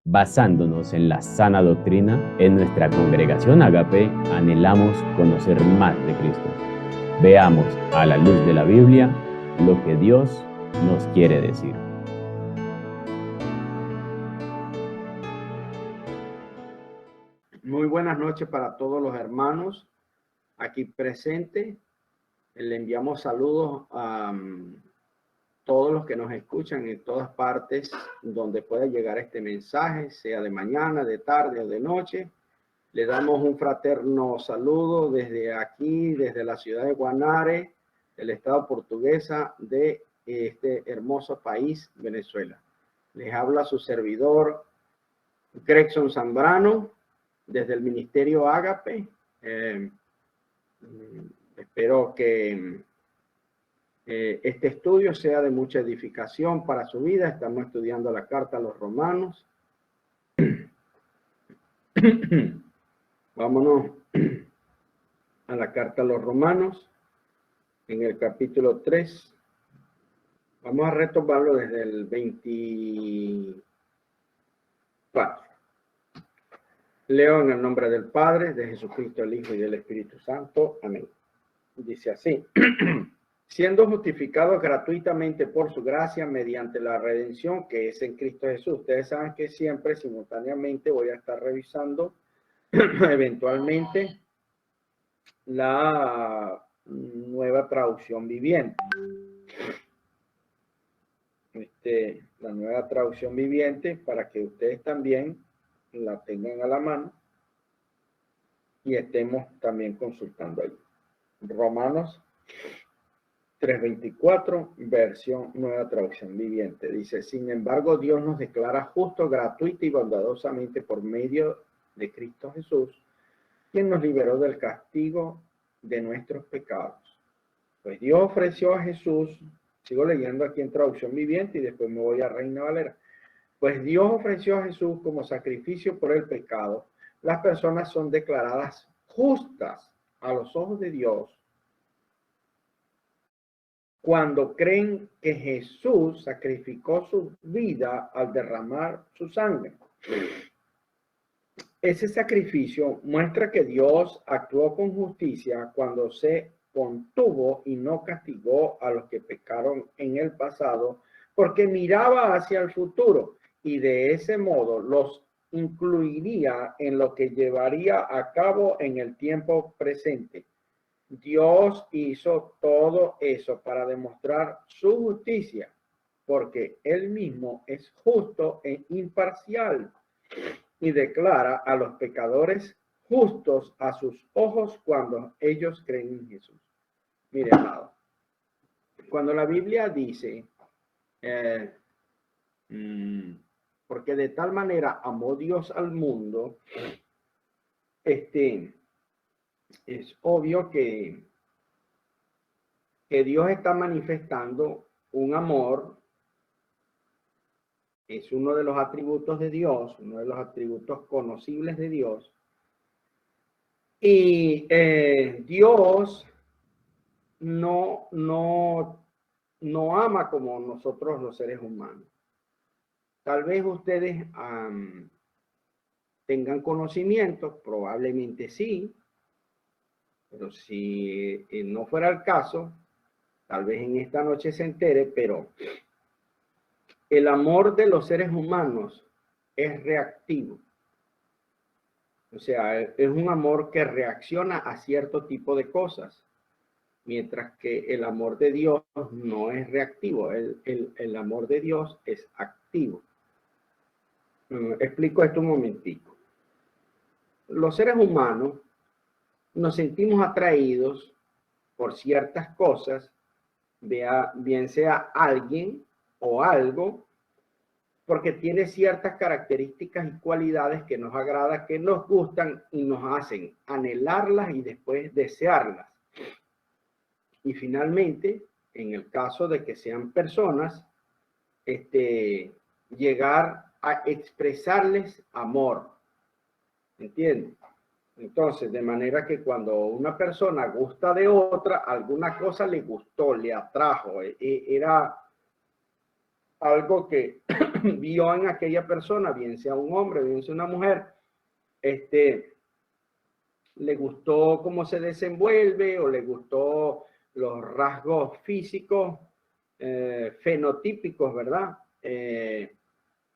Basándonos en la sana doctrina, en nuestra congregación Agape anhelamos conocer más de Cristo. Veamos a la luz de la Biblia lo que Dios nos quiere decir. Muy buenas noches para todos los hermanos aquí presentes. Le enviamos saludos a todos los que nos escuchan en todas partes donde pueda llegar este mensaje, sea de mañana, de tarde o de noche. Le damos un fraterno saludo desde aquí, desde la ciudad de Guanare, el estado portuguesa de este hermoso país, Venezuela. Les habla su servidor, Gregson Zambrano, desde el Ministerio Agape. Espero que este estudio sea de mucha edificación para su vida. Estamos estudiando la carta a los romanos. Vámonos a la carta a los romanos en el capítulo 3. Vamos a retomarlo desde el 24. Leo en el nombre del Padre, de Jesucristo el Hijo y del Espíritu Santo. Amén. Dice así: siendo justificados gratuitamente por su gracia mediante la redención que es en Cristo Jesús. Ustedes saben que siempre simultáneamente voy a estar revisando eventualmente la nueva traducción viviente. La nueva traducción viviente para que ustedes también la tengan a la mano y estemos también consultando ahí. Romanos 3:24, versión nueva traducción viviente. Dice: sin embargo, Dios nos declara justo, gratuita y bondadosamente por medio de Cristo Jesús, quien nos liberó del castigo de nuestros pecados. Pues Dios ofreció a Jesús, sigo leyendo aquí en traducción viviente y después me voy a Reina Valera. Pues Dios ofreció a Jesús como sacrificio por el pecado. Las personas son declaradas justas a los ojos de Dios cuando creen que Jesús sacrificó su vida al derramar su sangre. Ese sacrificio muestra que Dios actuó con justicia cuando se contuvo y no castigó a los que pecaron en el pasado, porque miraba hacia el futuro y de ese modo los incluiría en lo que llevaría a cabo en el tiempo presente. Dios hizo todo eso para demostrar su justicia, porque Él mismo es justo e imparcial y declara a los pecadores justos a sus ojos cuando ellos creen en Jesús. Mire, amado, cuando la Biblia dice, porque de tal manera amó Dios al mundo, es obvio que Dios está manifestando un amor. Es uno de los atributos de Dios, uno de los atributos conocibles de Dios. Y Dios no ama como nosotros los seres humanos. Tal vez ustedes tengan conocimiento, probablemente sí, pero si no fuera el caso, tal vez en esta noche se entere, pero el amor de los seres humanos es reactivo. O sea, es un amor que reacciona a cierto tipo de cosas, mientras que el amor de Dios no es reactivo. El amor de Dios es activo. Explico esto un momentico. Los seres humanos nos sentimos atraídos por ciertas cosas, bien sea alguien o algo, porque tiene ciertas características y cualidades que nos agradan, que nos gustan y nos hacen anhelarlas y después desearlas. Y finalmente, en el caso de que sean personas, llegar a expresarles amor. ¿Entiendes? Entonces, de manera que cuando una persona gusta de otra, alguna cosa le gustó, le atrajo, era algo que vio en aquella persona, bien sea un hombre, bien sea una mujer, le gustó cómo se desenvuelve o le gustó los rasgos físicos, fenotípicos, ¿verdad?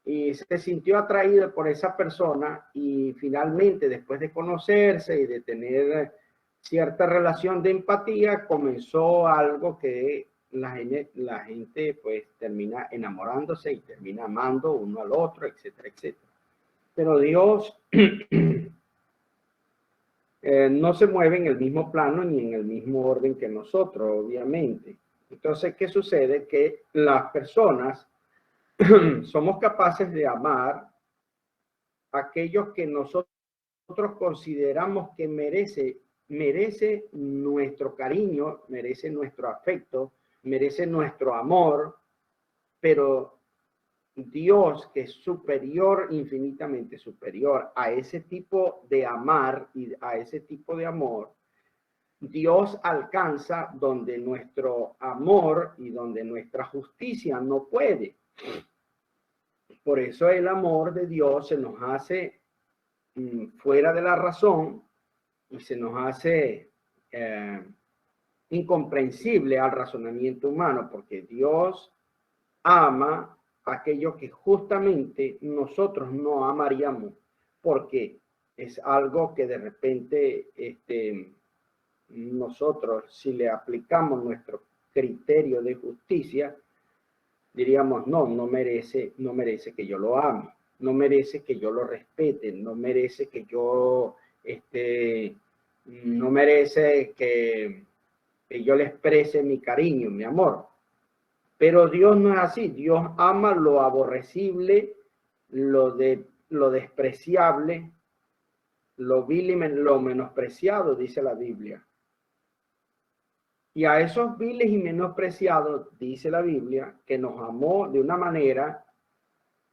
Y se sintió atraído por esa persona y finalmente, después de conocerse y de tener cierta relación de empatía, comenzó algo que la gente pues termina enamorándose y termina amando uno al otro, etcétera, etcétera. Pero Dios no se mueve en el mismo plano ni en el mismo orden que nosotros, obviamente. Entonces, ¿qué sucede? Que las personas somos capaces de amar a aquellos que nosotros consideramos que merece nuestro cariño, merece nuestro afecto, merece nuestro amor, pero Dios, que es superior, infinitamente superior a ese tipo de amar y a ese tipo de amor, Dios alcanza donde nuestro amor y donde nuestra justicia no puede. Por eso el amor de Dios se nos hace fuera de la razón y se nos hace incomprensible al razonamiento humano, porque Dios ama aquello que justamente nosotros no amaríamos, porque es algo que de repente nosotros, si le aplicamos nuestro criterio de justicia, diríamos, no merece que yo lo ame, no merece que yo lo respete, no merece que yo, no merece que yo le exprese mi cariño, mi amor. Pero Dios no es así. Dios ama lo aborrecible, lo despreciable, lo vil y lo menospreciado, dice la Biblia. Y a esos viles y menospreciados, dice la Biblia, que nos amó de una manera,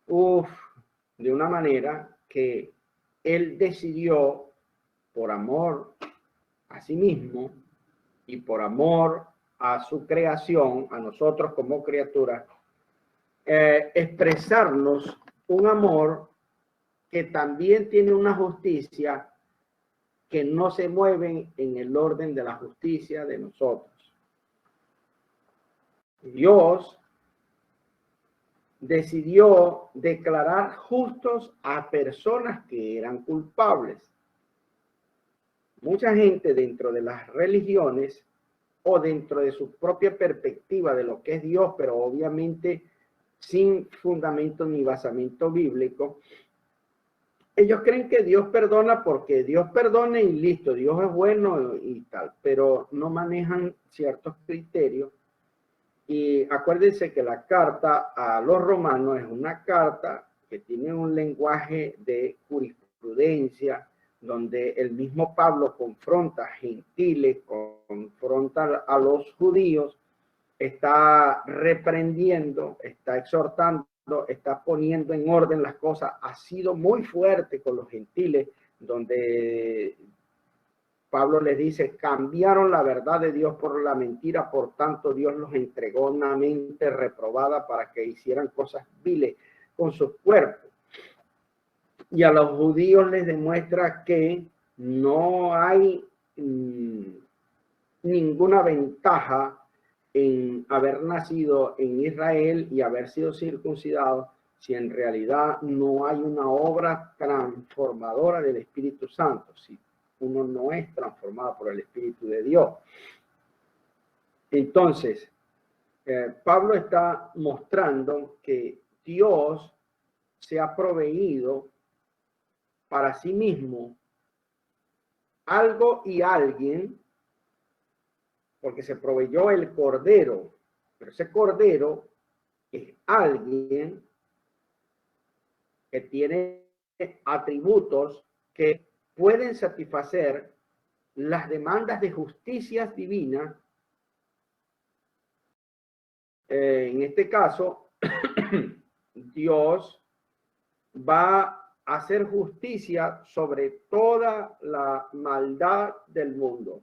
de una manera que Él decidió, por amor a sí mismo y por amor a su creación, a nosotros como criaturas, expresarnos un amor que también tiene una justicia que no se mueve en el orden de la justicia de nosotros. Dios decidió declarar justos a personas que eran culpables. Mucha gente dentro de las religiones o dentro de su propia perspectiva de lo que es Dios, pero obviamente sin fundamento ni basamento bíblico, ellos creen que Dios perdona porque Dios perdona y listo, Dios es bueno y tal, pero no manejan ciertos criterios. Y acuérdense que la carta a los romanos es una carta que tiene un lenguaje de jurisprudencia, donde el mismo Pablo confronta a gentiles, confronta a los judíos, está reprendiendo, está exhortando, está poniendo en orden las cosas. Ha sido muy fuerte con los gentiles, donde Pablo les dice, cambiaron la verdad de Dios por la mentira, por tanto Dios los entregó a una mente reprobada para que hicieran cosas viles con sus cuerpos. Y a los judíos les demuestra que no hay ninguna ventaja en haber nacido en Israel y haber sido circuncidado si en realidad no hay una obra transformadora del Espíritu Santo, si uno no es transformado por el Espíritu de Dios. Entonces, Pablo está mostrando que Dios se ha proveído para sí mismo algo y alguien, porque se proveyó el cordero, pero ese cordero es alguien que tiene atributos que pueden satisfacer las demandas de justicia divina. En este caso, Dios va a hacer justicia sobre toda la maldad del mundo.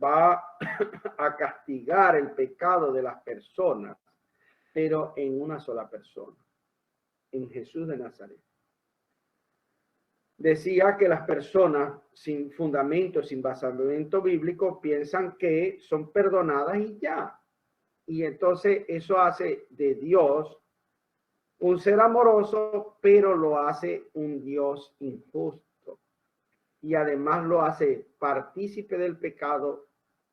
Va a castigar el pecado de las personas, pero en una sola persona. en Jesús de Nazaret. Decía que las personas sin fundamento, sin basamento bíblico, piensan que son perdonadas y ya. Y entonces eso hace de Dios un ser amoroso, pero lo hace un Dios injusto. Y además lo hace partícipe del pecado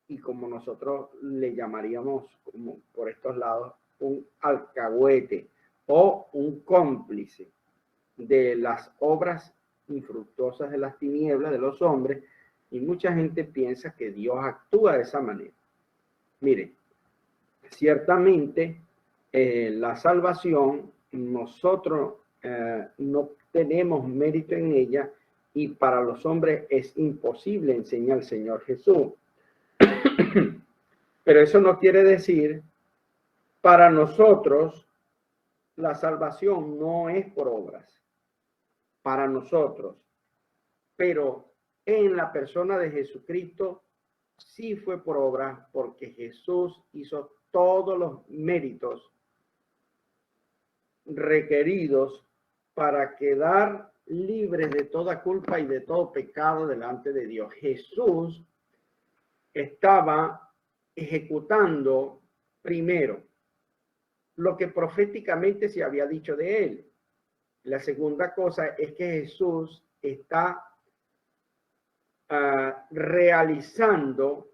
y, como nosotros le llamaríamos, como por estos lados, un alcahuete o un cómplice de las obras infructuosas de las tinieblas de los hombres. Y mucha gente piensa que Dios actúa de esa manera. Miren, ciertamente la salvación, nosotros no tenemos mérito en ella, y para los hombres es imposible, enseña el Señor Jesús. Pero eso no quiere decir, para nosotros la salvación no es por obras, para nosotros, pero en la persona de Jesucristo sí fue por obras, porque Jesús hizo todos los méritos requeridos para quedar libres de toda culpa y de todo pecado delante de Dios. Jesús estaba ejecutando primero lo que proféticamente se había dicho de él. La segunda cosa es que Jesús está realizando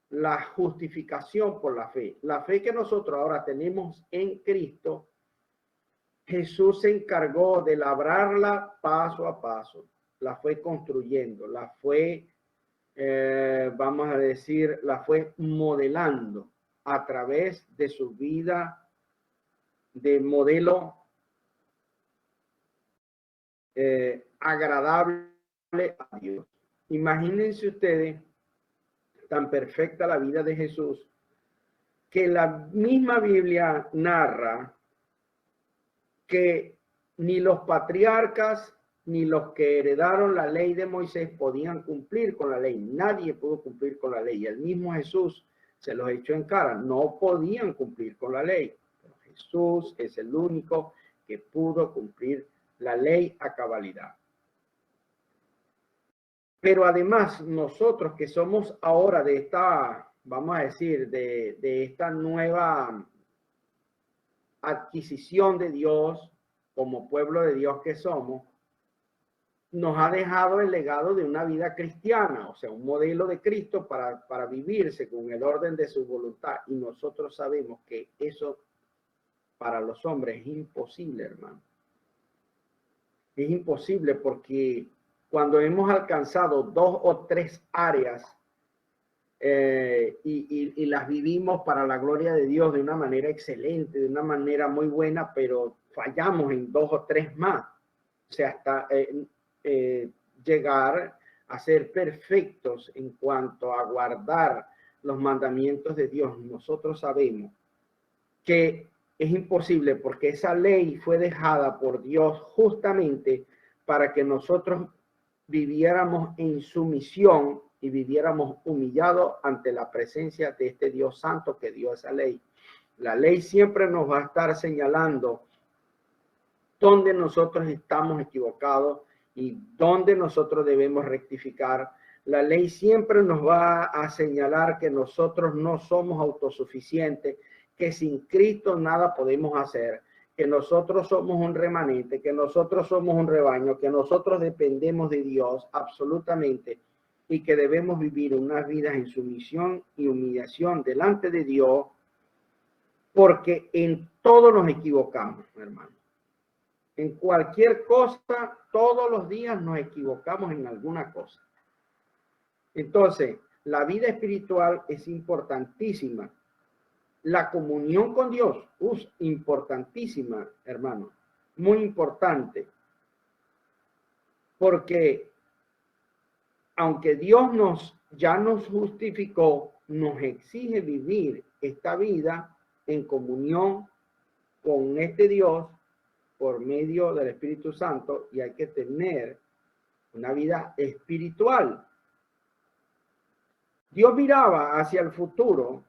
la justificación por la fe. La fe que nosotros ahora tenemos en Cristo, Jesús se encargó de labrarla paso a paso. La fue construyendo, la fue, vamos a decir, la fue modelando a través de su vida de modelo agradable a Dios. Imagínense ustedes tan perfecta la vida de Jesús, que la misma Biblia narra que ni los patriarcas ni los que heredaron la ley de Moisés podían cumplir con la ley. Nadie pudo cumplir con la ley. El mismo Jesús se los echó en cara. No podían cumplir con la ley. Pero Jesús es el único que pudo cumplir la ley a cabalidad. Pero además, nosotros que somos ahora de esta, vamos a decir, de esta nueva adquisición de Dios, como pueblo de Dios que somos, nos ha dejado el legado de una vida cristiana, o sea, un modelo de Cristo para vivirse con el orden de su voluntad. Y nosotros sabemos que eso para los hombres es imposible, hermano. Es imposible, porque cuando hemos alcanzado 2 o 3 áreas y las vivimos para la gloria de Dios de una manera excelente, de una manera muy buena, pero fallamos en 2 o 3 más. O sea, hasta llegar a ser perfectos en cuanto a guardar los mandamientos de Dios. Nosotros sabemos que es imposible, porque esa ley fue dejada por Dios justamente para que nosotros viviéramos en sumisión y viviéramos humillados ante la presencia de este Dios santo que dio esa ley. La ley siempre nos va a estar señalando dónde nosotros estamos equivocados y dónde nosotros debemos rectificar. La ley siempre nos va a señalar que nosotros no somos autosuficientes, que sin Cristo nada podemos hacer, que nosotros somos un remanente, que nosotros somos un rebaño, que nosotros dependemos de Dios absolutamente, y que debemos vivir unas vidas en sumisión y humillación delante de Dios, porque en todo nos equivocamos, hermano. En cualquier cosa, todos los días nos equivocamos en alguna cosa. Entonces, la vida espiritual es importantísima. La comunión con Dios, importantísima, hermano, muy importante. Porque aunque Dios ya nos justificó, nos exige vivir esta vida en comunión con este Dios por medio del Espíritu Santo, y hay que tener una vida espiritual. Dios miraba hacia el futuro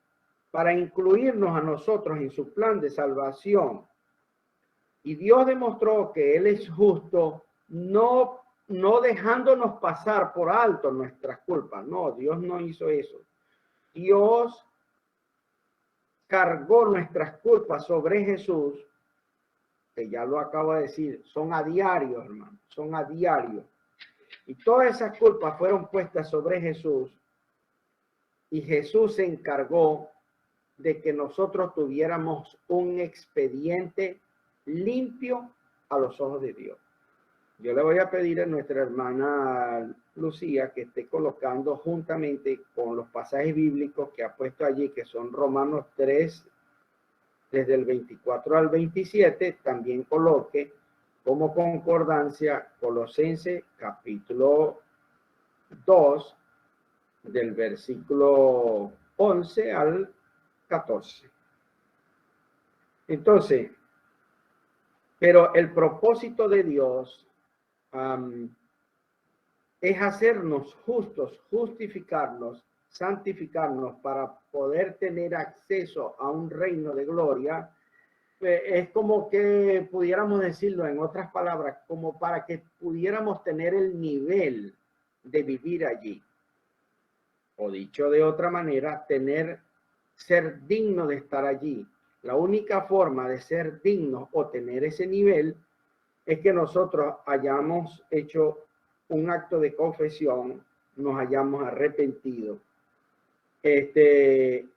para incluirnos a nosotros en su plan de salvación. Y Dios demostró que Él es justo, no dejándonos pasar por alto nuestras culpas. No, Dios no hizo eso. Dios cargó nuestras culpas sobre Jesús, que ya lo acabo de decir, son a diario, hermano, son a diario. Y todas esas culpas fueron puestas sobre Jesús, y Jesús se encargó de que nosotros tuviéramos un expediente limpio a los ojos de Dios. Yo le voy a pedir a nuestra hermana Lucía que esté colocando juntamente con los pasajes bíblicos que ha puesto allí, que son Romanos 3, desde el 24 al 27, también coloque como concordancia Colosenses capítulo 2, del versículo 11 al 14. Entonces, pero el propósito de Dios es hacernos justos, justificarnos, santificarnos para poder tener acceso a un reino de gloria. Es como que pudiéramos decirlo en otras palabras, como para que pudiéramos tener el nivel de vivir allí. O dicho de otra manera, ser digno de estar allí. La única forma de ser digno o tener ese nivel es que nosotros hayamos hecho un acto de confesión, nos hayamos arrepentido,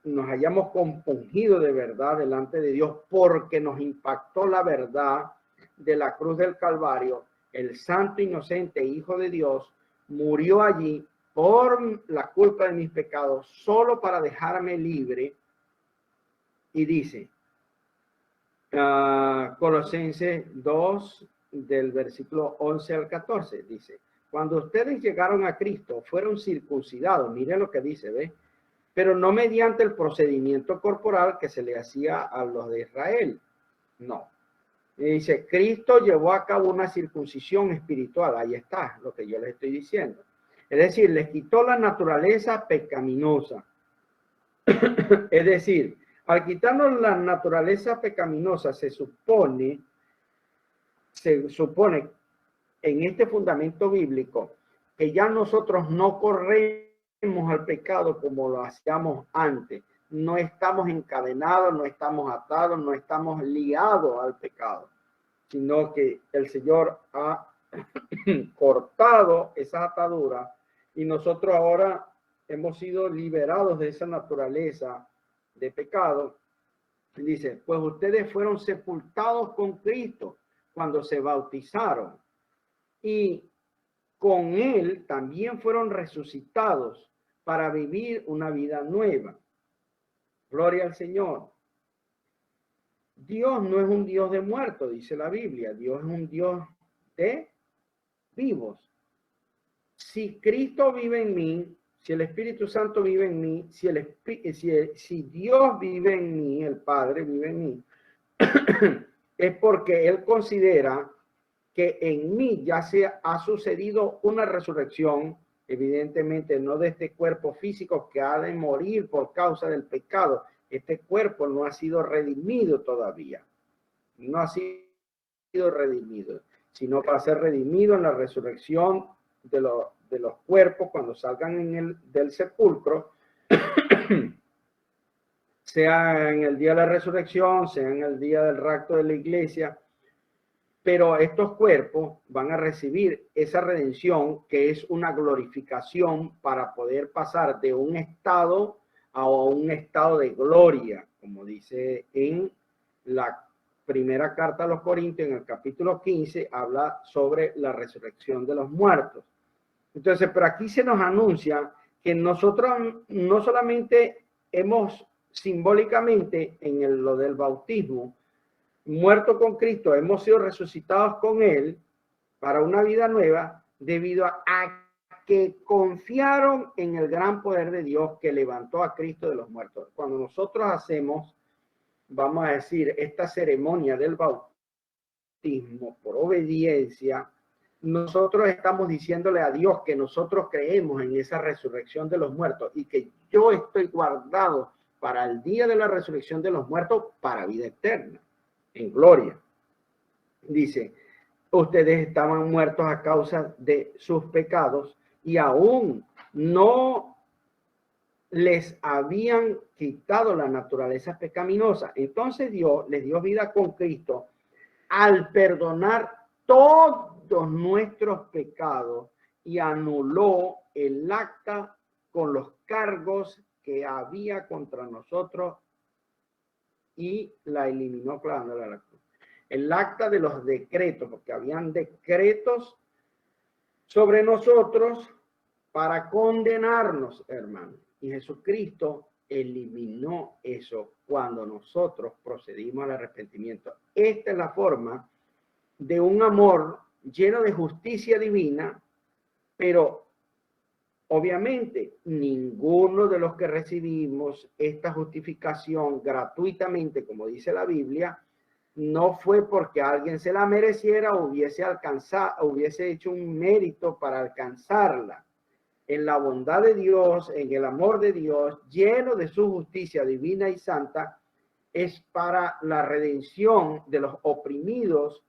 nos hayamos compungido de verdad delante de Dios, porque nos impactó la verdad de la cruz del Calvario. El santo inocente Hijo de Dios murió allí por la culpa de mis pecados, solo para dejarme libre. Y dice, Colosenses 2, del versículo 11 al 14, dice, cuando ustedes llegaron a Cristo, fueron circuncidados. Miren lo que dice, ¿ve? Pero no mediante el procedimiento corporal que se le hacía a los de Israel. No. Y dice, Cristo llevó a cabo una circuncisión espiritual. Ahí está lo que yo les estoy diciendo. Es decir, les quitó la naturaleza pecaminosa. Es decir, al quitarnos la naturaleza pecaminosa, se supone en este fundamento bíblico que ya nosotros no corremos al pecado como lo hacíamos antes. No estamos encadenados, no estamos atados, no estamos liados al pecado, sino que el Señor ha cortado esa atadura y nosotros ahora hemos sido liberados de esa naturaleza de pecado. Y dice, pues ustedes fueron sepultados con Cristo cuando se bautizaron, y con Él también fueron resucitados para vivir una vida nueva. Gloria al Señor. Dios no es un Dios de muertos, dice la Biblia. Dios es un Dios de vivos. Si Cristo vive en mí, si el Espíritu Santo vive en mí, si Dios vive en mí, el Padre vive en mí, es porque Él considera que en mí ya se ha sucedido una resurrección, evidentemente no de este cuerpo físico que ha de morir por causa del pecado. Este cuerpo no ha sido redimido todavía. No ha sido redimido, sino para ser redimido en la resurrección de los cuerpos cuando salgan del sepulcro, sea en el día de la resurrección, sea en el día del rapto de la iglesia. Pero estos cuerpos van a recibir esa redención, que es una glorificación para poder pasar de un estado a un estado de gloria, como dice en la primera carta a los Corintios, en el capítulo 15, habla sobre la resurrección de los muertos. Entonces, pero aquí se nos anuncia que nosotros no solamente hemos simbólicamente en lo del bautismo muerto con Cristo, hemos sido resucitados con Él para una vida nueva, debido a que confiaron en el gran poder de Dios que levantó a Cristo de los muertos. Cuando nosotros hacemos, vamos a decir, esta ceremonia del bautismo por obediencia, nosotros estamos diciéndole a Dios que nosotros creemos en esa resurrección de los muertos y que yo estoy guardado para el día de la resurrección de los muertos para vida eterna, en gloria. Dice, ustedes estaban muertos a causa de sus pecados y aún no les habían quitado la naturaleza pecaminosa. Entonces Dios les dio vida con Cristo al perdonar todos nuestros pecados y anuló el acta con los cargos que había contra nosotros y la eliminó clavándola a la cruz. El acta de los decretos, porque habían decretos sobre nosotros para condenarnos, hermanos. Y Jesucristo eliminó eso cuando nosotros procedimos al arrepentimiento. Esta es la forma de un amor lleno de justicia divina, pero obviamente ninguno de los que recibimos esta justificación gratuitamente, como dice la Biblia, no fue porque alguien se la mereciera o hubiese hecho un mérito para alcanzarla. En la bondad de Dios, en el amor de Dios, lleno de su justicia divina y santa, es para la redención de los oprimidos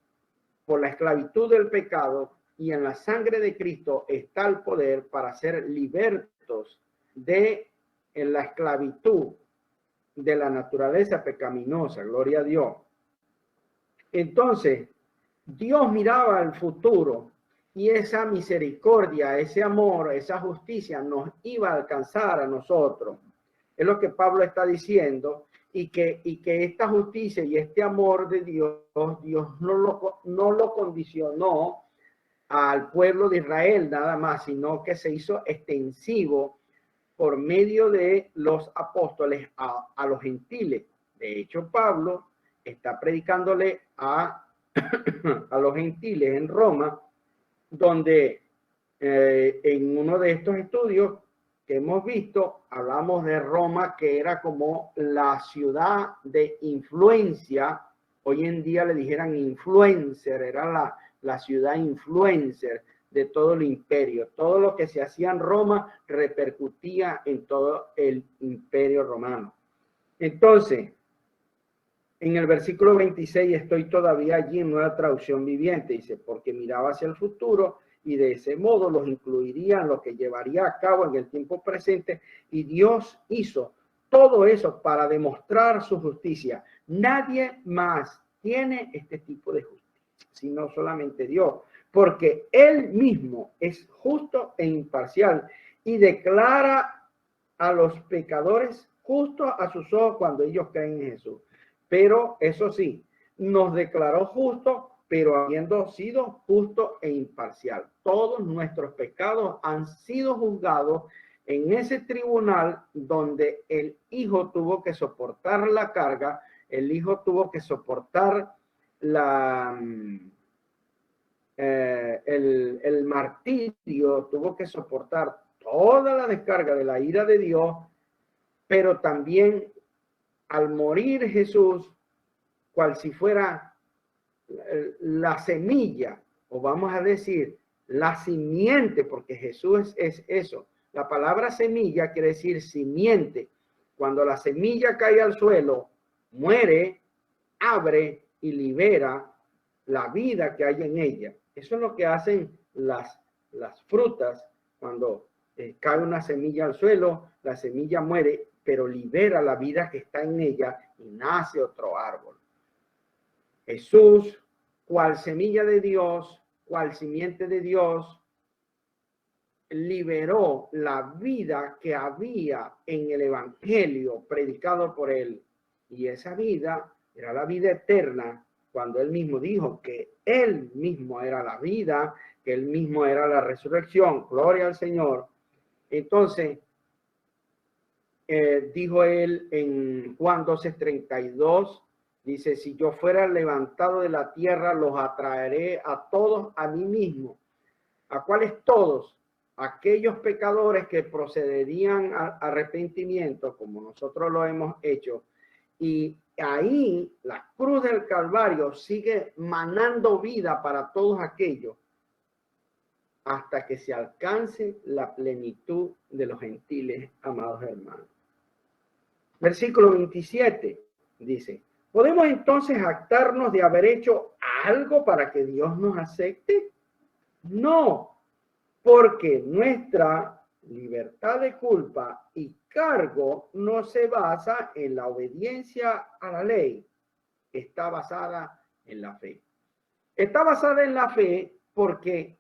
por la esclavitud del pecado, y en la sangre de Cristo está el poder para ser libertos de la esclavitud de la naturaleza pecaminosa. Gloria a Dios. Entonces, Dios miraba al futuro y esa misericordia, ese amor, esa justicia nos iba a alcanzar a nosotros. Es lo que Pablo está diciendo, y que esta justicia y este amor de Dios, Dios no lo condicionó al pueblo de Israel nada más, sino que se hizo extensivo por medio de los apóstoles a los gentiles. De hecho, Pablo está predicándole a los gentiles en Roma, donde en uno de estos estudios que hemos visto, hablamos de Roma, que era como la ciudad de influencia. Hoy en día le dijeran influencer, era la ciudad influencer de todo el imperio. Todo lo que se hacía en Roma repercutía en todo el imperio romano. Entonces, en el versículo 26, estoy todavía allí en Nueva Traducción Viviente, dice, porque miraba hacia el futuro y de ese modo los incluiría en lo que llevaría a cabo en el tiempo presente, y Dios hizo todo eso para demostrar su justicia. Nadie más tiene este tipo de justicia, sino solamente Dios, porque Él mismo es justo e imparcial y declara a los pecadores justos a sus ojos cuando ellos creen en Jesús. Pero eso sí, nos declaró justos, pero habiendo sido justo e imparcial. Todos nuestros pecados han sido juzgados en ese tribunal donde el Hijo tuvo que soportar la carga, el Hijo tuvo que soportar el martirio, tuvo que soportar toda la descarga de la ira de Dios, pero también al morir Jesús, cual si fuera la semilla, o vamos a decir la simiente, porque Jesús es eso. La palabra semilla quiere decir simiente. Cuando la semilla cae al suelo, muere, abre y libera la vida que hay en ella. Eso es lo que hacen las frutas. Cuando cae una semilla al suelo, la semilla muere, pero libera la vida que está en ella y nace otro árbol. Jesús, cual semilla de Dios, cual simiente de Dios, liberó la vida que había en el evangelio predicado por él. Y esa vida era la vida eterna, cuando él mismo dijo que él mismo era la vida, que él mismo era la resurrección. Gloria al Señor. Entonces, dijo él en Juan 12:32, dice, si yo fuera levantado de la tierra, los atraeré a todos a mí mismo. ¿A cuáles todos? Aquellos pecadores que procederían al arrepentimiento, como nosotros lo hemos hecho. Y ahí la cruz del Calvario sigue manando vida para todos aquellos hasta que se alcance la plenitud de los gentiles, amados hermanos. Versículo 27 dice, ¿Podemos entonces jactarnos de haber hecho algo para que Dios nos acepte? No, porque nuestra libertad de culpa y cargo no se basa en la obediencia a la ley, está basada en la fe. Está basada en la fe porque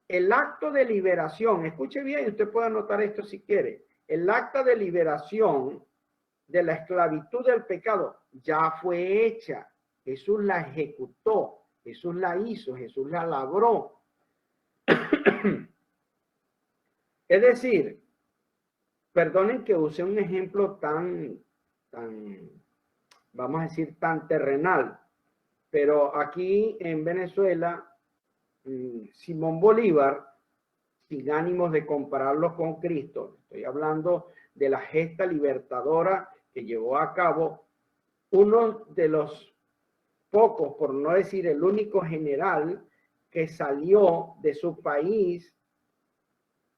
el acto de liberación, escuche bien, usted puede anotar esto si quiere, el acto de liberación de la esclavitud del pecado ya fue hecha. Jesús la ejecutó, Jesús la hizo, Jesús la labró. Es decir, perdonen que use un ejemplo tan, vamos a decir, tan terrenal, pero aquí en Venezuela, Simón Bolívar, sin ánimos de compararlo con Cristo, estoy hablando de la gesta libertadora que llevó a cabo uno de los pocos, por no decir el único general que salió de su país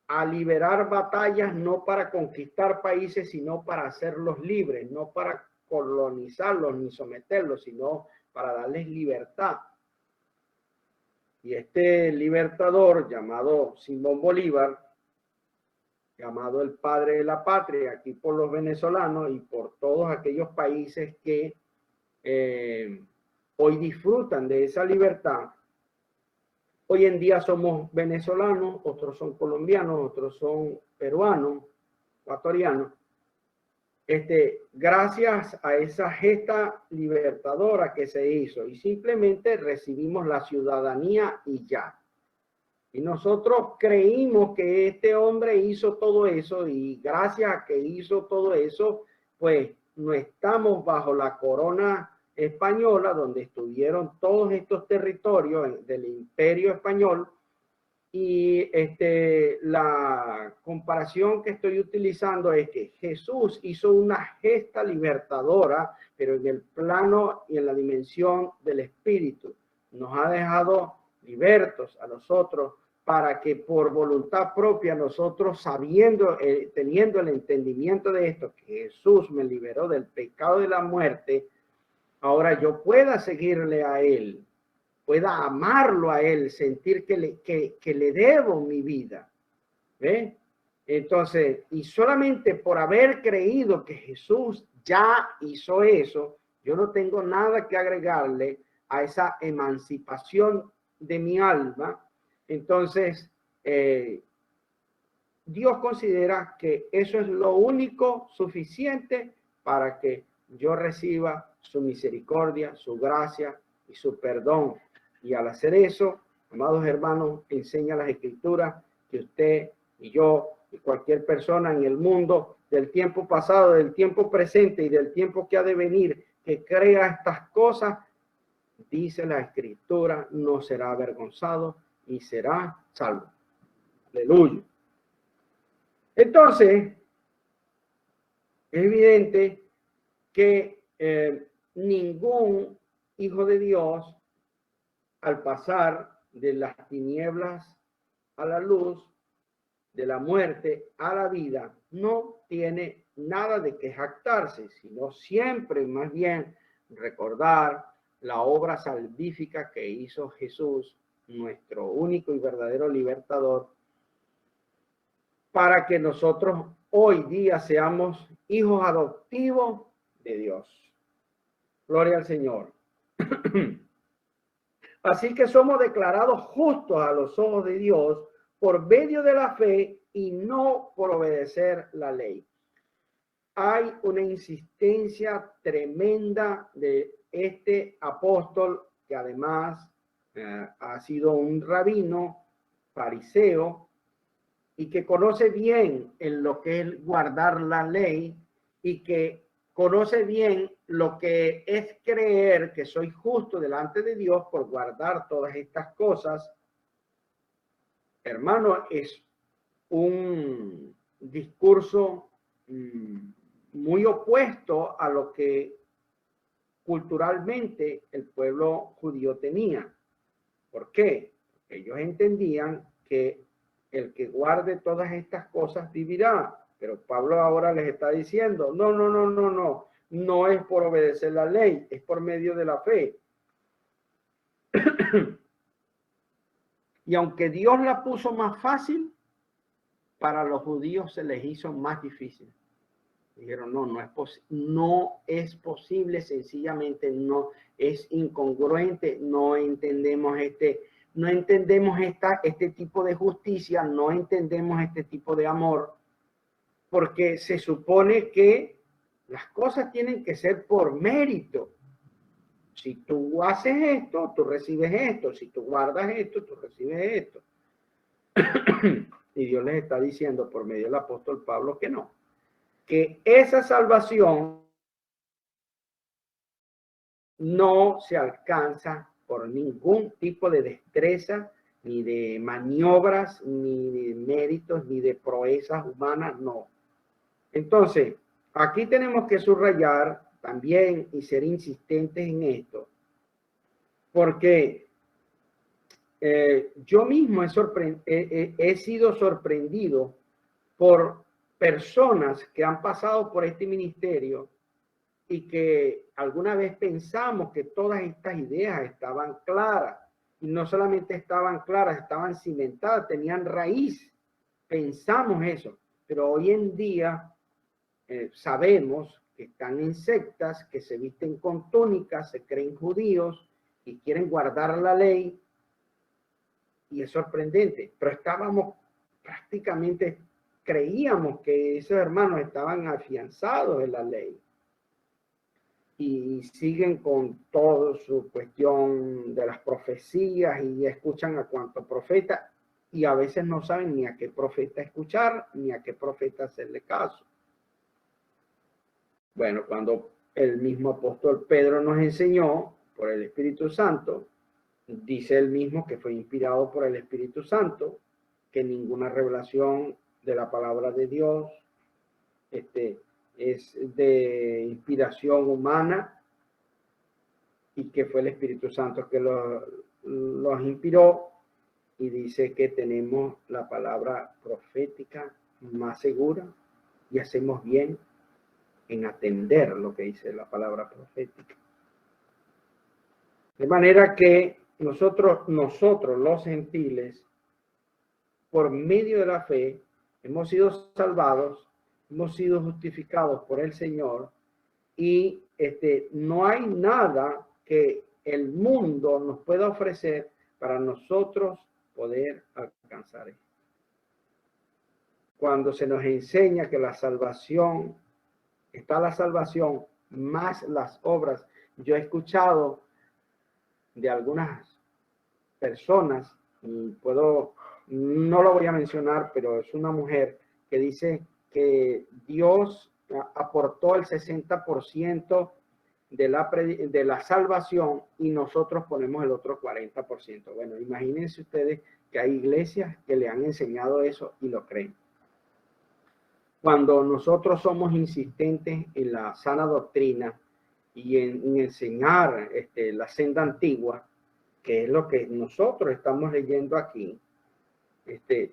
a liberar batallas no para conquistar países, sino para hacerlos libres, no para colonizarlos ni someterlos, sino para darles libertad. Y este libertador llamado Simón Bolívar, llamado el padre de la patria, aquí por los venezolanos y por todos aquellos países que hoy disfrutan de esa libertad. Hoy en día somos venezolanos, otros son colombianos, otros son peruanos, ecuatorianos. Gracias a esa gesta libertadora que se hizo y simplemente recibimos la ciudadanía y ya. Y nosotros creímos que este hombre hizo todo eso y gracias a que hizo todo eso, pues no estamos bajo la corona española donde estuvieron todos estos territorios del imperio español. Y la comparación que estoy utilizando es que Jesús hizo una gesta libertadora, pero en el plano y en la dimensión del espíritu. Nos ha dejado libertos a nosotros para que por voluntad propia nosotros, sabiendo, teniendo el entendimiento de esto, que Jesús me liberó del pecado de la muerte, ahora yo pueda seguirle a Él, pueda amarlo a Él, sentir que le debo mi vida. ¿Ve? Entonces, y solamente por haber creído que Jesús ya hizo eso, yo no tengo nada que agregarle a esa emancipación de mi alma. Entonces, Dios considera que eso es lo único suficiente para que yo reciba su misericordia, su gracia y su perdón. Y al hacer eso, amados hermanos, enseña las Escrituras que usted y yo y cualquier persona en el mundo del tiempo pasado, del tiempo presente y del tiempo que ha de venir, que crea estas cosas, dice la Escritura, no será avergonzado y será salvo. Aleluya. Entonces, es evidente que ningún hijo de Dios, al pasar de las tinieblas a la luz, de la muerte a la vida, no tiene nada de que jactarse, sino siempre más bien recordar la obra salvífica que hizo Jesús, nuestro único y verdadero libertador, para que nosotros hoy día seamos hijos adoptivos de Dios. Gloria al Señor. Así que somos declarados justos a los ojos de Dios por medio de la fe y no por obedecer la ley. Hay una insistencia tremenda de este apóstol que además ha sido un rabino fariseo y que conoce bien en lo que es guardar la ley y que conoce bien lo que es creer que soy justo delante de Dios por guardar todas estas cosas. Hermano, es un discurso muy opuesto a lo que culturalmente el pueblo judío tenía. ¿Por qué? Porque ellos entendían que el que guarde todas estas cosas vivirá. Pero Pablo ahora les está diciendo, no, no es por obedecer la ley, es por medio de la fe. Y aunque Dios la puso más fácil, para los judíos se les hizo más difícil. Dijeron, no es posible, sencillamente no, es incongruente, no entendemos este tipo de justicia, no entendemos este tipo de amor, porque se supone que las cosas tienen que ser por mérito. Si tú haces esto, tú recibes esto. Si tú guardas esto, tú recibes esto. Y Dios les está diciendo por medio del apóstol Pablo que no. Que esa salvación no se alcanza por ningún tipo de destreza, ni de maniobras, ni de méritos, ni de proezas humanas, no. Entonces, aquí tenemos que subrayar también y ser insistentes en esto, porque yo mismo he sido sorprendido por personas que han pasado por este ministerio y que alguna vez pensamos que todas estas ideas estaban claras. Y no solamente estaban claras, estaban cimentadas, tenían raíz. Pensamos eso. Pero hoy en día sabemos que están en sectas, que se visten con túnicas, se creen judíos y quieren guardar la ley. Y es sorprendente. Pero creíamos que esos hermanos estaban afianzados en la ley. Y siguen con toda su cuestión de las profecías y escuchan a cuanto profeta y a veces no saben ni a qué profeta escuchar ni a qué profeta hacerle caso. Bueno, cuando el mismo apóstol Pedro nos enseñó por el Espíritu Santo, dice él mismo que fue inspirado por el Espíritu Santo, que ninguna revelación de la palabra de Dios es de inspiración humana y que fue el Espíritu Santo que los inspiró, y dice que tenemos la palabra profética más segura y hacemos bien en atender lo que dice la palabra profética. De manera que nosotros los gentiles, por medio de la fe, hemos sido salvados, hemos sido justificados por el Señor, y no hay nada que el mundo nos pueda ofrecer para nosotros poder alcanzar esto. Cuando se nos enseña que la salvación, está la salvación más las obras. Yo he escuchado de algunas personas, no lo voy a mencionar, pero es una mujer que dice que Dios aportó el 60% de la salvación y nosotros ponemos el otro 40%. Bueno, imagínense ustedes que hay iglesias que le han enseñado eso y lo creen. Cuando nosotros somos insistentes en la sana doctrina y en enseñar la senda antigua, que es lo que nosotros estamos leyendo aquí,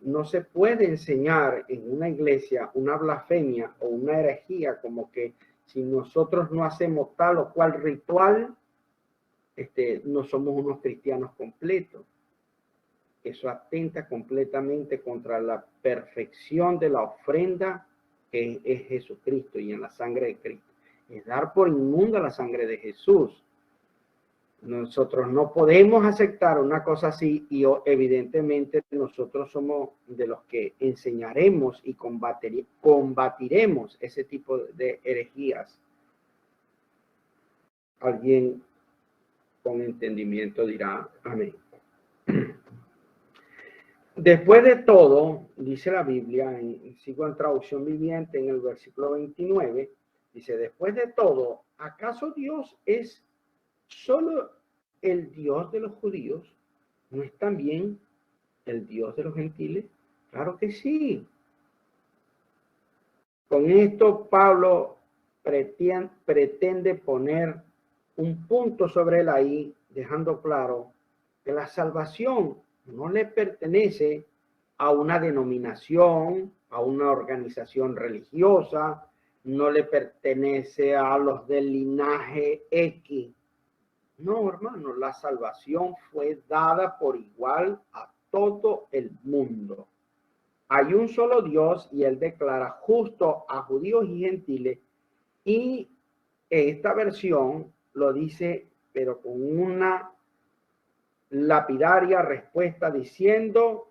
no se puede enseñar en una iglesia una blasfemia o una herejía como que si nosotros no hacemos tal o cual ritual, no somos unos cristianos completos. Eso atenta completamente contra la perfección de la ofrenda que es Jesucristo y en la sangre de Cristo. Es dar por inmunda la sangre de Jesús. Nosotros no podemos aceptar una cosa así y evidentemente nosotros somos de los que enseñaremos y combatiremos ese tipo de herejías. Alguien con entendimiento dirá amén. Después de todo, dice la Biblia, sigo en traducción viviente en el versículo 29, dice, después de todo, ¿acaso Dios es solo el Dios de los judíos? ¿No es también el Dios de los gentiles? Claro que sí. Con esto Pablo pretende poner un punto sobre la I, dejando claro que la salvación no le pertenece a una denominación, a una organización religiosa, no le pertenece a los del linaje X. No, hermano, la salvación fue dada por igual a todo el mundo. Hay un solo Dios y él declara justo a judíos y gentiles, y esta versión lo dice, pero con una lapidaria respuesta diciendo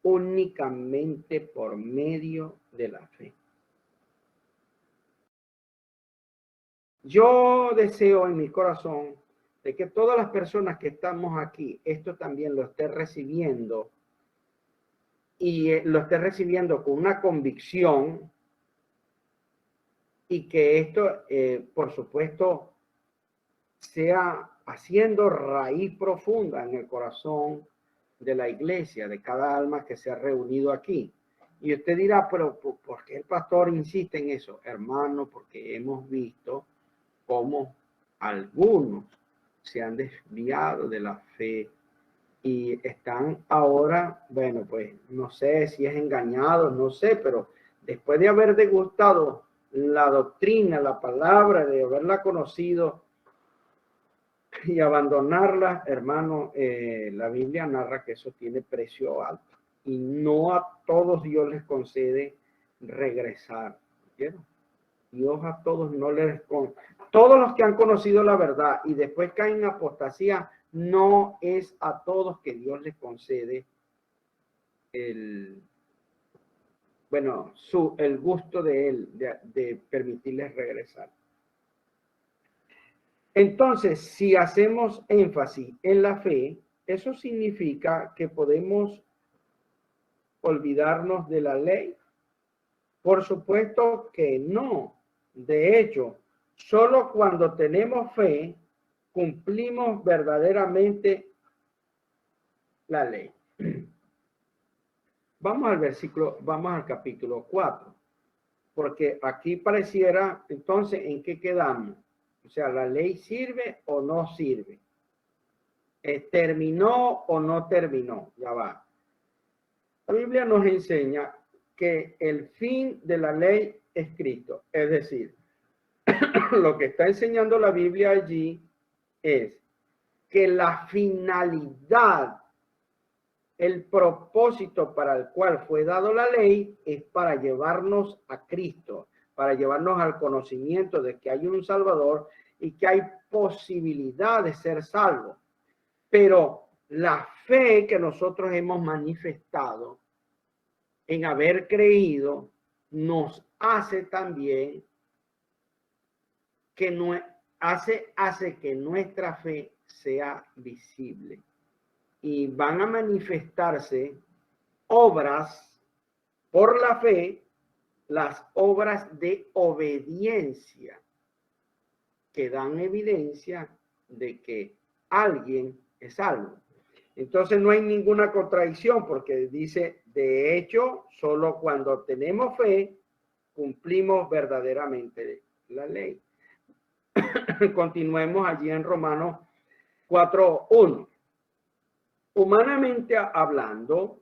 únicamente por medio de la fe. Yo deseo en mi corazón de que todas las personas que estamos aquí, esto también lo esté recibiendo, y lo esté recibiendo con una convicción, y que esto, por supuesto, sea haciendo raíz profunda en el corazón de la iglesia, de cada alma que se ha reunido aquí. Y usted dirá, pero ¿por qué el pastor insiste en eso? Hermano, porque hemos visto cómo algunos se han desviado de la fe y están ahora, bueno, pues no sé si es engañado, no sé, pero después de haber degustado la doctrina, la palabra, de haberla conocido y abandonarla, hermano, la Biblia narra que eso tiene precio alto y no a todos Dios les concede regresar. ¿Entiendes? Dios a todos no les concede. Todos los que han conocido la verdad y después caen en apostasía, no es a todos que Dios les concede el gusto de él, de permitirles regresar. Entonces, si hacemos énfasis en la fe, eso significa que podemos olvidarnos de la ley. Por supuesto que no. De hecho, solo cuando tenemos fe, cumplimos verdaderamente la ley. Vamos al capítulo 4, porque aquí pareciera, entonces, ¿en qué quedamos? O sea, ¿la ley sirve o no sirve? ¿Terminó o no terminó? Ya va. La Biblia nos enseña que el fin de la ley es Cristo. Es decir, lo que está enseñando la Biblia allí es que la finalidad, el propósito para el cual fue dado la ley es para llevarnos a Cristo, para llevarnos al conocimiento de que hay un Salvador y que hay posibilidad de ser salvo. Pero la fe que nosotros hemos manifestado en haber creído nos hace también que hace que nuestra fe sea visible. Y van a manifestarse obras por la fe, las obras de obediencia, que dan evidencia de que alguien es salvo. Entonces no hay ninguna contradicción, porque dice, de hecho, solo cuando tenemos fe, cumplimos verdaderamente la ley. Continuemos allí en Romanos 4:1. Humanamente hablando,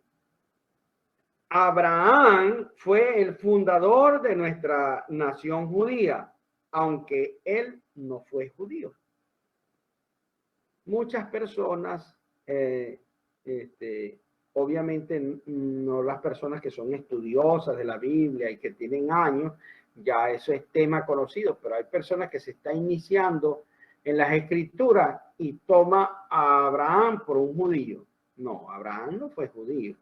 Abraham fue el fundador de nuestra nación judía, aunque él no fue judío. Muchas personas, obviamente no las personas que son estudiosas de la Biblia y que tienen años, ya eso es tema conocido, pero hay personas que se están iniciando en las escrituras y toma a Abraham por un judío. No, Abraham no fue judío.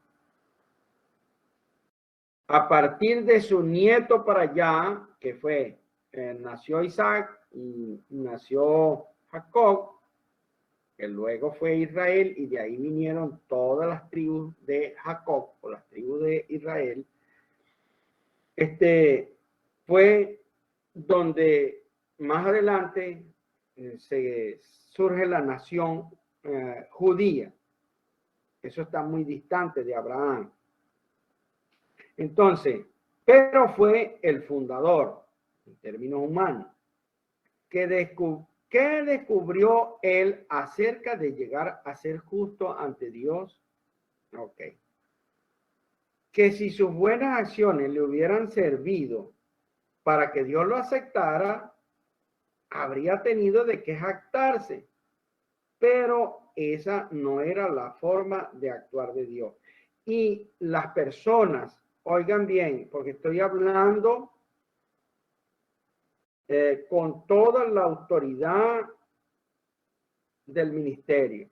A partir de su nieto para allá, que fue, nació Isaac y nació Jacob, que luego fue Israel, y de ahí vinieron todas las tribus de Jacob, o las tribus de Israel. Fue donde más adelante se surge la nación judía. Eso está muy distante de Abraham. Entonces, pero fue el fundador, en términos humanos, ¿qué descubrió él acerca de llegar a ser justo ante Dios? Ok. Que si sus buenas acciones le hubieran servido para que Dios lo aceptara, habría tenido de qué jactarse. Pero esa no era la forma de actuar de Dios. Y las personas, oigan bien, porque estoy hablando con toda la autoridad del ministerio.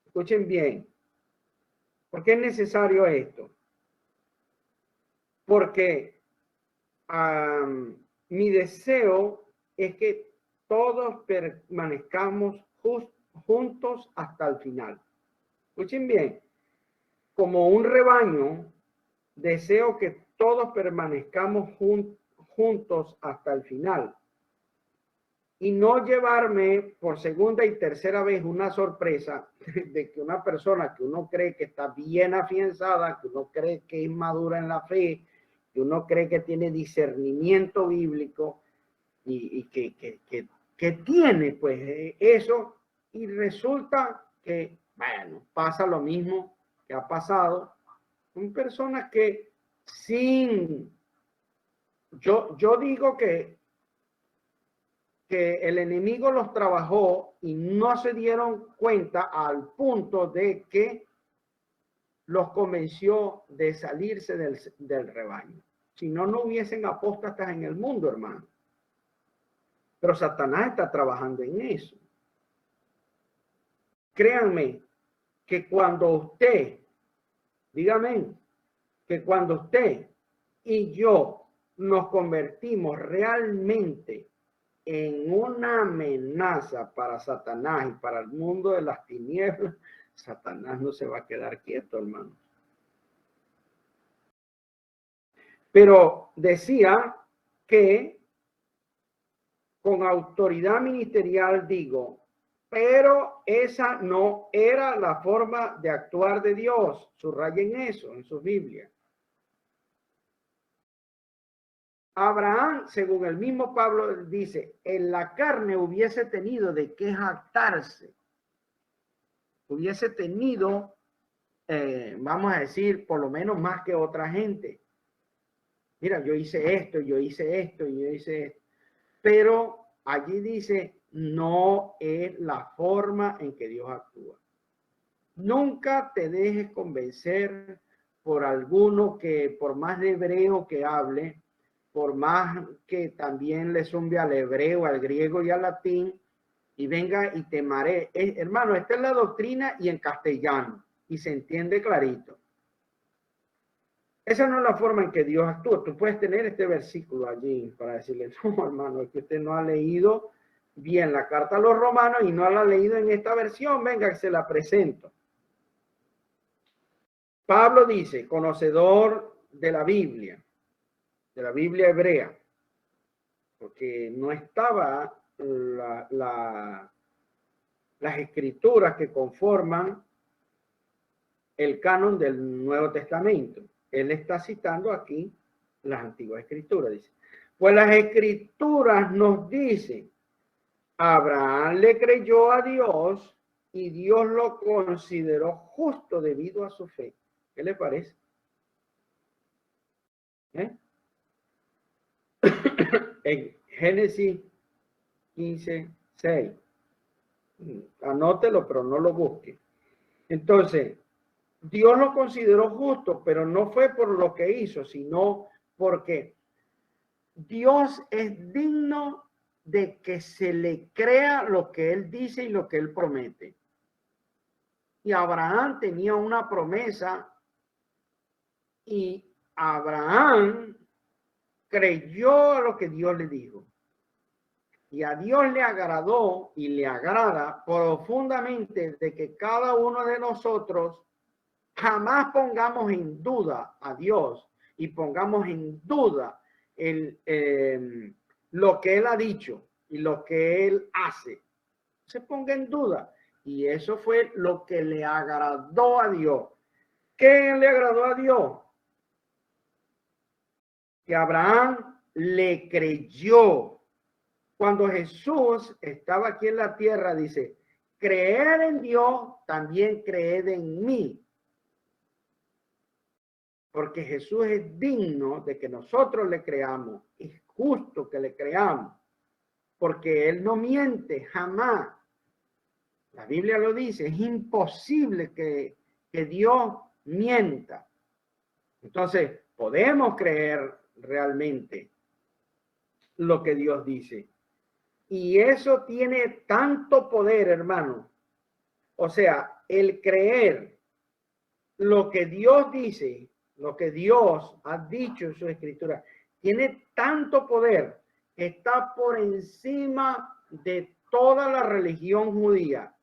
Escuchen bien. ¿Por qué es necesario esto? Porque mi deseo es que todos permanezcamos juntos hasta el final. Escuchen bien. Como un rebaño, deseo que todos permanezcamos juntos hasta el final. Y no llevarme por segunda y tercera vez una sorpresa de que una persona que uno cree que está bien afianzada, que uno cree que es madura en la fe, que uno cree que tiene discernimiento bíblico y que tiene pues eso, y resulta que, bueno, pasa lo mismo que ha pasado con personas que yo digo que el enemigo los trabajó y no se dieron cuenta al punto de que los convenció de salirse del rebaño. Si no, no hubiesen apóstatas en el mundo, hermano. Pero Satanás está trabajando en eso. Créanme que cuando usted, dígame, que cuando usted y yo nos convertimos realmente en una amenaza para Satanás y para el mundo de las tinieblas, Satanás no se va a quedar quieto, hermano. Pero decía que con autoridad ministerial digo, pero esa no era la forma de actuar de Dios. Subrayen eso en su Biblia. Abraham, según el mismo Pablo dice, en la carne hubiese tenido de qué jactarse. Hubiese tenido, vamos a decir, por lo menos más que otra gente. Mira, yo hice esto, yo hice esto, yo hice esto. Pero allí dice, no es la forma en que Dios actúa. Nunca te dejes convencer por alguno que, por más de hebreo que hable, por más que también le zumbe al hebreo, al griego y al latín, y venga y te maree. Hermano, esta es la doctrina y en castellano, y se entiende clarito. Esa no es la forma en que Dios actúa. Tú puedes tener este versículo allí para decirle, no, hermano, es que usted no ha leído bien la carta a los romanos y no la ha leído en esta versión. Venga, que se la presento. Pablo dice, conocedor de la Biblia hebrea, porque no estaba las escrituras que conforman el canon del Nuevo Testamento. Él está citando aquí las antiguas escrituras. Dice, pues las escrituras nos dicen, Abraham le creyó a Dios y Dios lo consideró justo debido a su fe. ¿Qué le parece? En Génesis 15:6. Anótelo, pero no lo busque. Entonces, Dios lo consideró justo, pero no fue por lo que hizo, sino porque Dios es digno de que se le crea lo que Él dice y lo que Él promete. Y Abraham tenía una promesa y Abraham creyó a lo que Dios le dijo. Y a Dios le agradó y le agrada profundamente de que cada uno de nosotros jamás pongamos en duda a Dios y pongamos en duda lo que Él ha dicho y lo que Él hace. Se ponga en duda. Y eso fue lo que le agradó a Dios. ¿Qué le agradó a Dios? Que Abraham le creyó. Cuando Jesús estaba aquí en la tierra, dice, creer en Dios, también creed en mí. porque Jesús es digno de que nosotros le creamos. Es justo que le creamos, porque Él no miente jamás. La Biblia lo dice, es imposible que Dios mienta. Entonces, podemos creer realmente lo que Dios dice. Y eso tiene tanto poder, hermano. O sea, el creer lo que Dios dice, lo que Dios ha dicho en su escritura, tiene tanto poder que está por encima de toda la religión judía,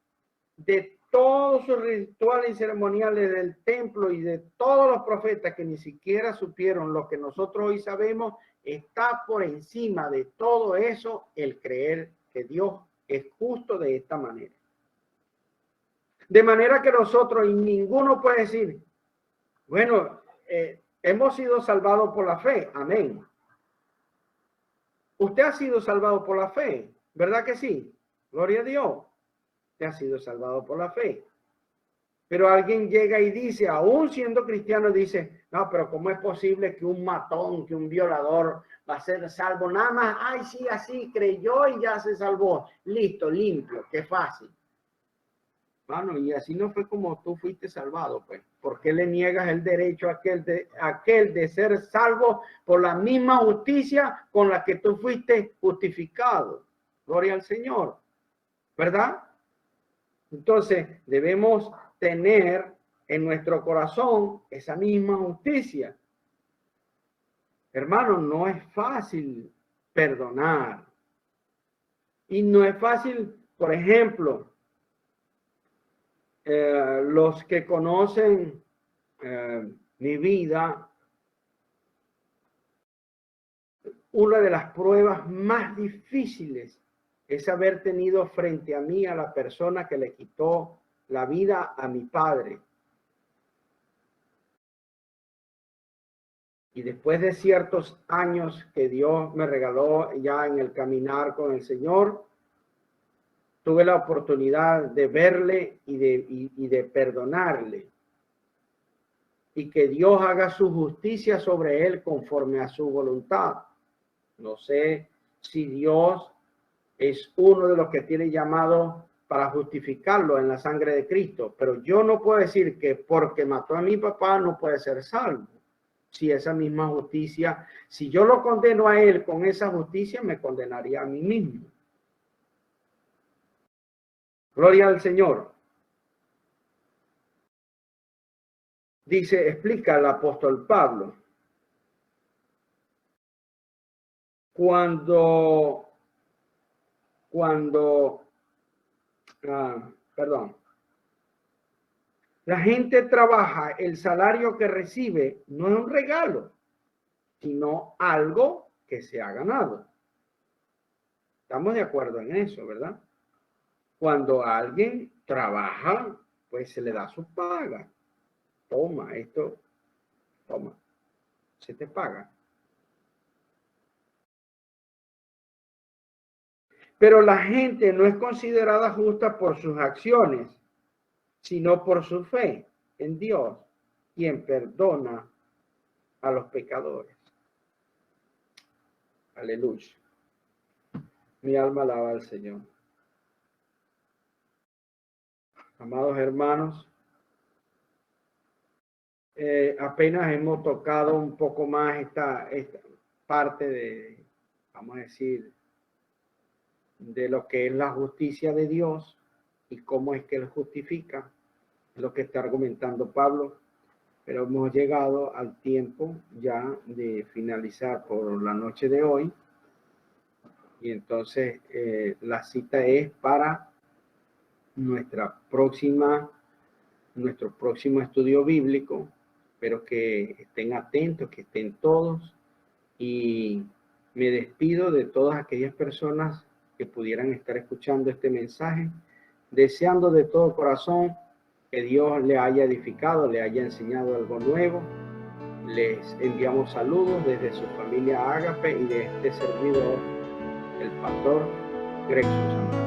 de todos sus rituales y ceremoniales del templo y de todos los profetas que ni siquiera supieron lo que nosotros hoy sabemos. Está por encima de todo eso el creer que Dios es justo de esta manera. De manera que nosotros, y ninguno puede decir, bueno, hemos sido salvados por la fe. Amén. Usted ha sido salvado por la fe, ¿verdad que sí? Gloria a Dios. Usted ha sido salvado por la fe. Pero alguien llega y dice, aún siendo cristiano, dice, no, pero ¿cómo es posible que un matón, que un violador va a ser salvo? Nada más, ay, sí, así creyó y ya se salvó. Listo, limpio, qué fácil. Bueno, y así no fue como tú fuiste salvado, pues. ¿Por qué le niegas el derecho a aquel de ser salvo por la misma justicia con la que tú fuiste justificado? Gloria al Señor, ¿verdad? Entonces, debemos tener en nuestro corazón esa misma justicia. Hermano, no es fácil perdonar. Y no es fácil, por ejemplo, los que conocen mi vida, una de las pruebas más difíciles es haber tenido frente a mí a la persona que le quitó la vida a mi padre. Y después de ciertos años que Dios me regaló ya en el caminar con el Señor, tuve la oportunidad de verle y de perdonarle. Y que Dios haga su justicia sobre él conforme a su voluntad. No sé si Dios es uno de los que tiene llamado para justificarlo en la sangre de Cristo, pero yo no puedo decir que porque mató a mi papá no puede ser salvo. Si esa misma justicia, si yo lo condeno a él con esa justicia, me condenaría a mí mismo. Gloria al Señor. Dice, explica el apóstol Pablo. La gente trabaja, el salario que recibe no es un regalo, sino algo que se ha ganado. Estamos de acuerdo en eso, ¿verdad? Cuando alguien trabaja, pues se le da su paga. Toma esto, toma, se te paga. Pero la gente no es considerada justa por sus acciones, sino por su fe en Dios, quien perdona a los pecadores. Aleluya. Mi alma alaba al Señor. Amados hermanos, apenas hemos tocado un poco más esta parte de, vamos a decir, de lo que es la justicia de Dios y cómo es que Él justifica, lo que está argumentando Pablo. Pero hemos llegado al tiempo ya de finalizar por la noche de hoy. Y entonces la cita es para nuestro próximo estudio bíblico. Espero que estén atentos, que estén todos. Y me despido de todas aquellas personas que pudieran estar escuchando este mensaje, deseando de todo corazón que Dios le haya edificado, le haya enseñado algo nuevo. Les enviamos saludos desde su familia Ágape y de este servidor, el pastor Gregson Santana.